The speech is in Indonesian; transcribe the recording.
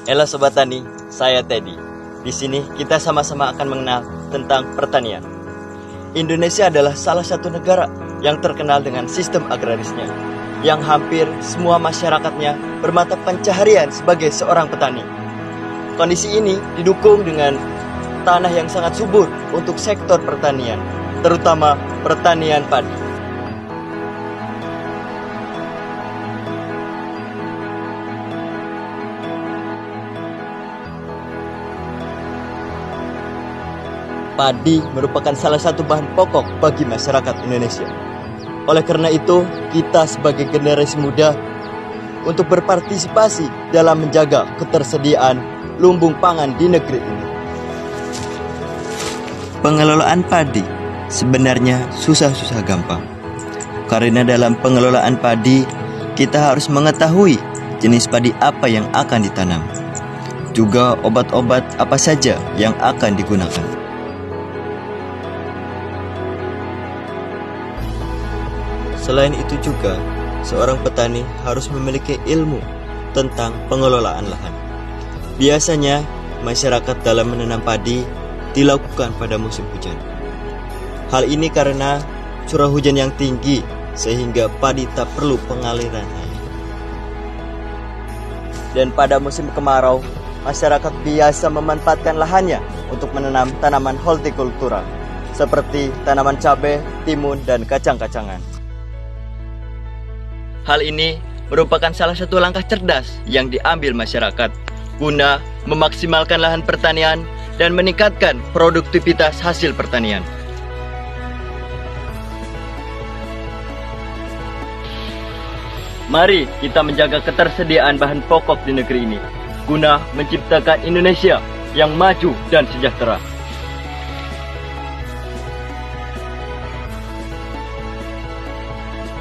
Halo Sobat Tani, saya Teddy. Di sini kita sama-sama akan mengenal tentang pertanian. Indonesia adalah salah satu negara yang terkenal dengan sistem agrarisnya, yang hampir semua masyarakatnya bermata pencaharian sebagai seorang petani. Kondisi ini didukung dengan tanah yang sangat subur untuk sektor pertanian, terutama pertanian padi. Padi merupakan salah satu bahan pokok bagi masyarakat Indonesia. Oleh karena itu, kita sebagai generasi muda untuk berpartisipasi dalam menjaga ketersediaan lumbung pangan di negeri ini. Pengelolaan padi sebenarnya susah-susah gampang. Karena dalam pengelolaan padi, kita harus mengetahui jenis padi apa yang akan ditanam. Juga obat-obat apa saja yang akan digunakan. Selain itu juga, seorang petani harus memiliki ilmu tentang pengelolaan lahan. Biasanya, masyarakat dalam menanam padi dilakukan pada musim hujan. Hal ini karena curah hujan yang tinggi sehingga padi tak perlu pengaliran air. Dan pada musim kemarau, masyarakat biasa memanfaatkan lahannya untuk menanam tanaman hortikultura seperti tanaman cabai, timun, dan kacang-kacangan. Hal ini merupakan salah satu langkah cerdas yang diambil masyarakat guna memaksimalkan lahan pertanian dan meningkatkan produktivitas hasil pertanian. Mari kita menjaga ketersediaan bahan pokok di negeri ini guna menciptakan Indonesia yang maju dan sejahtera.